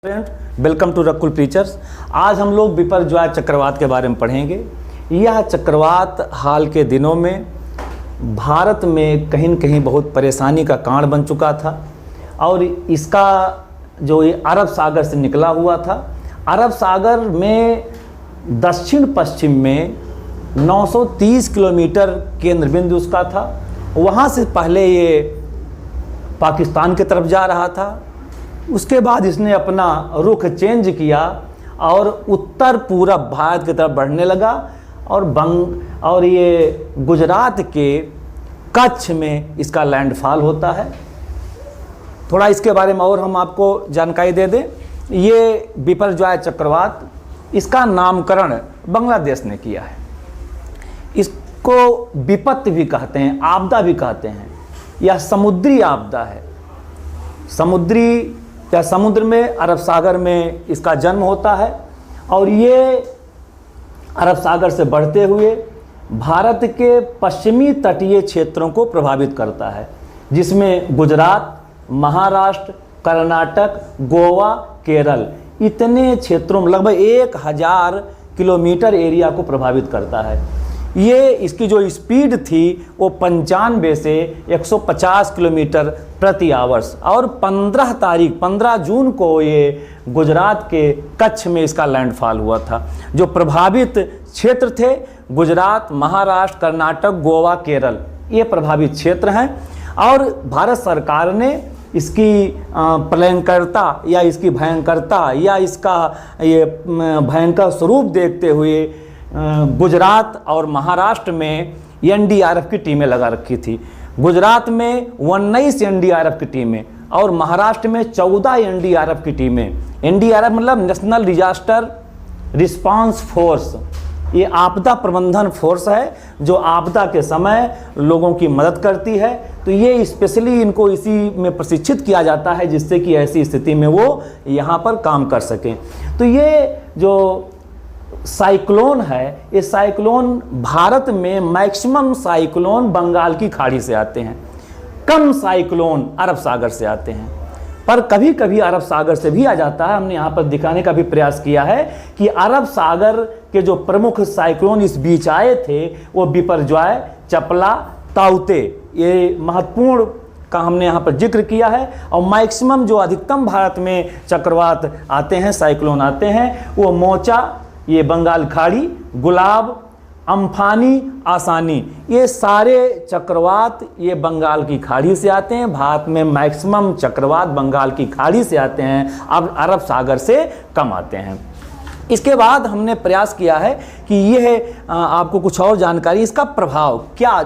Welcome to Rakul preachers. आज हम लोग बिपरजॉय चक्रवात के बारे में पढ़ेंगे। यह चक्रवात हाल के दिनों में भारत में कहीं न कहीं बहुत परेशानी का कारण बन चुका था और इसका जो ये अरब सागर से निकला हुआ था, अरब सागर में दक्षिण पश्चिम में 930 किलोमीटर केंद्र बिंदु उसका था। वहाँ से पहले ये पाकिस्तान की तरफ जा रहा था, उसके बाद इसने अपना रुख चेंज किया और उत्तर पूरब भारत की तरफ बढ़ने लगा और ये गुजरात के कच्छ में इसका लैंडफॉल होता है। थोड़ा इसके बारे में और हम आपको जानकारी दे दें। ये बिपरजॉय चक्रवात, इसका नामकरण बांग्लादेश ने किया है। इसको विपत्ति भी कहते हैं, आपदा भी कहते हैं। यह समुद्री आपदा है। समुद्री या समुद्र में, अरब सागर में इसका जन्म होता है और ये अरब सागर से बढ़ते हुए भारत के पश्चिमी तटीय क्षेत्रों को प्रभावित करता है, जिसमें गुजरात, महाराष्ट्र, कर्नाटक, गोवा, केरल, इतने क्षेत्रों में लगभग 1000 किलोमीटर एरिया को प्रभावित करता है। ये इसकी जो स्पीड थी वो 95 से 150 किलोमीटर प्रति आवर्स और 15 जून को ये गुजरात के कच्छ में इसका लैंडफॉल हुआ था। जो प्रभावित क्षेत्र थे गुजरात, महाराष्ट्र, कर्नाटक, गोवा, केरल, ये प्रभावित क्षेत्र हैं और भारत सरकार ने इसकी प्रलयंकरता या इसकी भयंकरता या इसका ये भयंकर स्वरूप देखते हुए गुजरात और महाराष्ट्र में एनडीआरएफ की टीमें लगा रखी थी। गुजरात में 19 एनडीआरएफ की टीमें और महाराष्ट्र में 14 एनडीआरएफ की टीमें। एनडीआरएफ मतलब नेशनल डिजास्टर रिस्पांस फोर्स। ये आपदा प्रबंधन फोर्स है जो आपदा के समय लोगों की मदद करती है। तो ये स्पेशली इनको इसी में प्रशिक्षित किया जाता है जिससे कि ऐसी स्थिति में वो यहाँ पर काम कर सकें। तो ये जो साइक्लोन है, ये साइक्लोन भारत में मैक्सिमम साइक्लोन बंगाल की खाड़ी से आते हैं, कम साइक्लोन अरब सागर से आते हैं, पर कभी कभी अरब सागर से भी आ जाता है। हमने यहाँ पर दिखाने का भी प्रयास किया है कि अरब सागर के जो प्रमुख साइक्लोन इस बीच आए थे वो बिपरजॉय, चपला, ताउते, ये महत्वपूर्ण का हमने यहाँ पर जिक्र किया है। और मैक्सिमम जो अधिकतम भारत में चक्रवात आते हैं, साइक्लोन आते हैं, वो मोचा, ये बंगाल खाड़ी, गुलाब, अम्फानी, आसानी, ये सारे चक्रवात ये बंगाल की खाड़ी से आते हैं। भारत में मैक्सिमम चक्रवात बंगाल की खाड़ी से आते हैं, अब अरब सागर से कम आते हैं। इसके बाद हमने प्रयास किया है कि यह आपको कुछ और जानकारी, इसका प्रभाव क्या,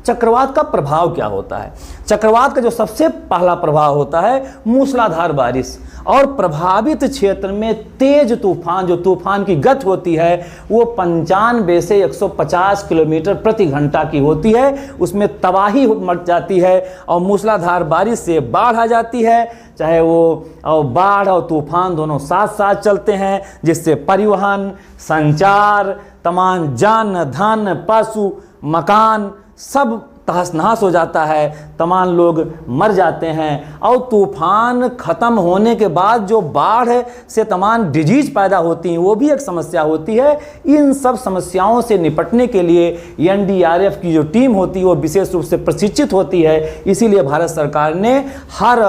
चक्रवात का प्रभाव क्या होता है। चक्रवात का जो सबसे पहला प्रभाव होता है मूसलाधार बारिश और प्रभावित क्षेत्र में तेज तूफान। जो तूफान की गति होती है वो 95 से 150 किलोमीटर प्रति घंटा की होती है। उसमें तबाही मच जाती है और मूसलाधार बारिश से बाढ़ आ जाती है। चाहे वो बाढ़ और तूफान दोनों साथ साथ चलते हैं, जिससे परिवहन, संचार, तमाम जान, धन, पशु, मकान सब तहस नहस हो जाता है, तमाम लोग मर जाते हैं। और तूफान ख़त्म होने के बाद जो बाढ़ से तमाम डिजीज पैदा होती हैं वो भी एक समस्या होती है। इन सब समस्याओं से निपटने के लिए एनडीआरएफ की जो टीम होती है वो विशेष रूप से प्रशिक्षित होती है। इसीलिए भारत सरकार ने हर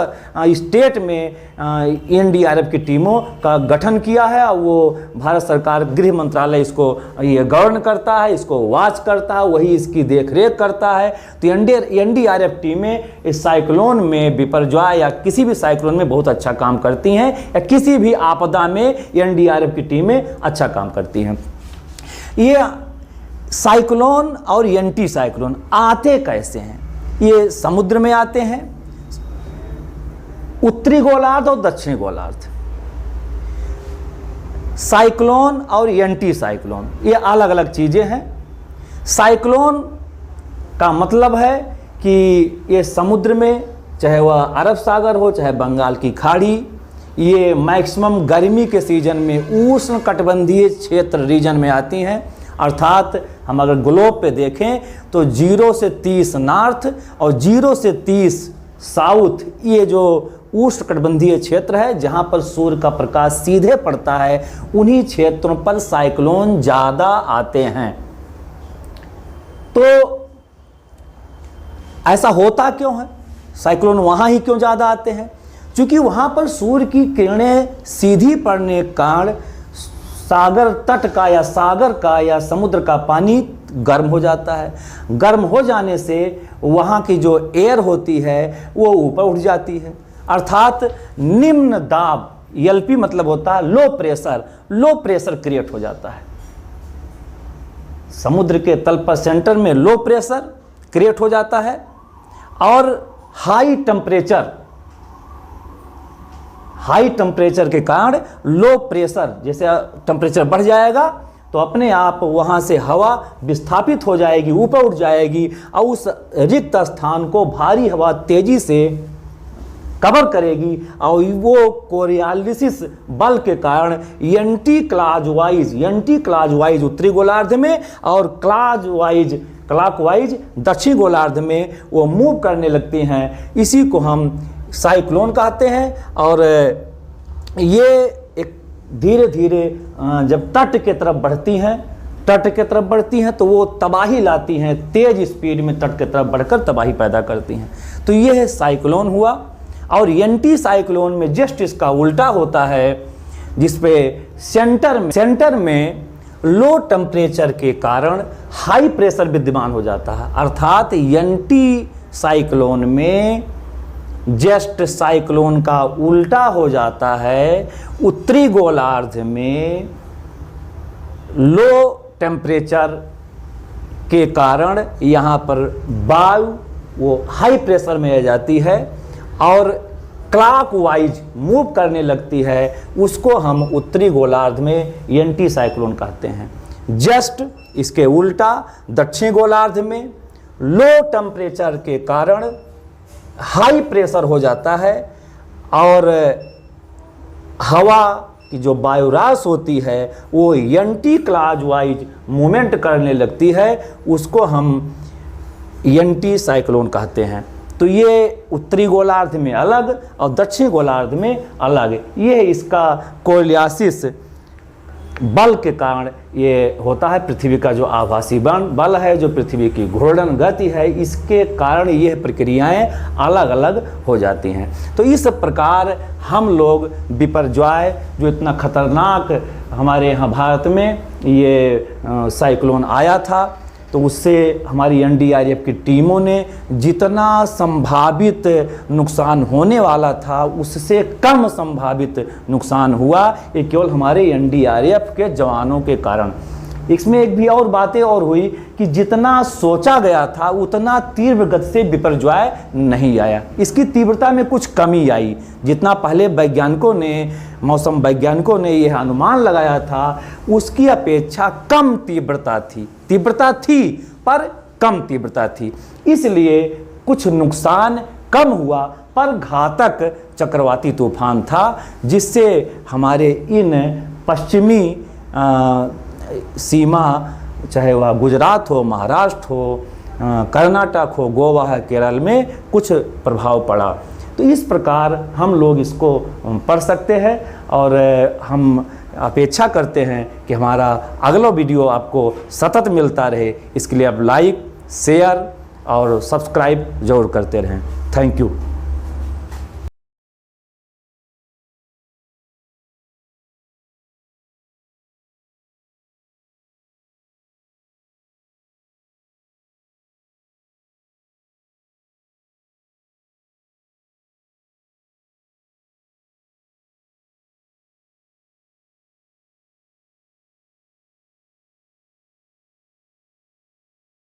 स्टेट में एनडीआरएफ की टीमों का गठन किया है और वो भारत सरकार गृह मंत्रालय इसको ये गवर्न करता है, इसको वॉच करता है, वही इसकी देखरेख करता है। तो एनडीआरएफ टीमें इस साइक्लोन में, बिपरजॉय या किसी भी साइक्लोन में बहुत अच्छा काम करती हैं, या किसी भी आपदा में एनडीआरएफ की टीमें अच्छा काम करती हैं। ये साइक्लोन और एंटी साइक्लोन आते कैसे हैं? ये समुद्र में आते हैं, उत्तरी गोलार्ध और दक्षिणी गोलार्ध। साइक्लोन और एंटी साइक्लोन ये अलग अलग चीजें हैं। साइक्लोन का मतलब है कि ये समुद्र में, चाहे वह अरब सागर हो चाहे बंगाल की खाड़ी, ये मैक्सिमम गर्मी के सीजन में उष्ण कटिबंधीय क्षेत्र रीजन में आती हैं। अर्थात हम अगर ग्लोब पे देखें तो 0 से 30 नॉर्थ और 0 से 30 साउथ, ये जो उष्णकटिबंधीय क्षेत्र है जहाँ पर सूर्य का प्रकाश सीधे पड़ता है, उन्हीं क्षेत्रों पर साइक्लोन ज़्यादा आते हैं। तो ऐसा होता क्यों है, साइक्लोन वहाँ ही क्यों ज़्यादा आते हैं? क्योंकि वहाँ पर सूर्य की किरणें सीधी पड़ने के कारण सागर तट का या सागर का या समुद्र का पानी गर्म हो जाता है। गर्म हो जाने से वहाँ की जो एयर होती है वो ऊपर उठ जाती है, अर्थात निम्न दाब, एलपी मतलब होता है लो प्रेशर क्रिएट हो जाता है। समुद्र के तल पर सेंटर में लो प्रेशर क्रिएट हो जाता है और हाई टेम्परेचर के कारण लो प्रेशर, जैसे टेम्परेचर बढ़ जाएगा तो अपने आप वहाँ से हवा विस्थापित हो जाएगी, ऊपर उठ जाएगी और उस रिक्त स्थान को भारी हवा तेजी से कवर करेगी और वो कोरियोलिसिस बल के कारण एंटी क्लॉकवाइज उत्तरी गोलार्ध में और क्लॉकवाइज दक्षिणी गोलार्ध में वो मूव करने लगती हैं। इसी को हम साइक्लोन कहते हैं। और ये एक धीरे धीरे जब तट के तरफ बढ़ती हैं तो वो तबाही लाती हैं, तेज स्पीड में तट के तरफ बढ़कर तबाही पैदा करती हैं। तो ये है साइक्लोन हुआ। और एंटी साइक्लोन में जस्ट इसका उल्टा होता है, जिसपे सेंटर में लो टेम्परेचर के कारण हाई प्रेशर विद्यमान हो जाता है, अर्थात एंटी साइक्लोन में जस्ट साइक्लोन का उल्टा हो जाता है। उत्तरी गोलार्ध में लो टेम्परेचर के कारण यहाँ पर वायु वो हाई प्रेशर में आ जाती है और क्लॉकवाइज मूव करने लगती है, उसको हम उत्तरी गोलार्ध में एंटी साइक्लोन कहते हैं। जस्ट इसके उल्टा दक्षिणी गोलार्ध में लो टेम्परेचर के कारण हाई प्रेशर हो जाता है और हवा की जो वायुराश होती है वो एंटी क्लॉकवाइज मूवमेंट करने लगती है, उसको हम एंटी साइक्लोन कहते हैं। तो ये उत्तरी गोलार्ध में अलग और दक्षिणी गोलार्ध में अलग, ये इसका कोरियोलिसिस बल के कारण ये होता है। पृथ्वी का जो आभासी बल है, जो पृथ्वी की घूर्णन गति है, इसके कारण ये प्रक्रियाएं अलग अलग हो जाती हैं। तो इस प्रकार हम लोग बिपरजॉय, जो इतना खतरनाक हमारे यहाँ भारत में ये साइक्लोन आया था, तो उससे हमारी एनडीआरएफ की टीमों ने जितना संभावित नुकसान होने वाला था उससे कम संभावित नुकसान हुआ, ये केवल हमारे एनडीआरएफ के जवानों के कारण। इसमें एक भी और बातें और हुई कि जितना सोचा गया था उतना तीव्र गति से बिपरजॉय नहीं आया, इसकी तीव्रता में कुछ कमी आई। जितना पहले मौसम वैज्ञानिकों ने यह अनुमान लगाया था उसकी अपेक्षा कम तीव्रता थी पर कम तीव्रता थी, इसलिए कुछ नुकसान कम हुआ पर घातक चक्रवाती तूफान था, जिससे हमारे इन पश्चिमी सीमा, चाहे वह गुजरात हो, महाराष्ट्र हो, कर्नाटक हो, गोवा है, केरल में कुछ प्रभाव पड़ा। तो इस प्रकार हम लोग इसको पढ़ सकते हैं और हम अपेक्षा करते हैं कि हमारा अगला वीडियो आपको सतत मिलता रहे। इसके लिए आप लाइक, शेयर और सब्सक्राइब जरूर करते रहें। Thank you.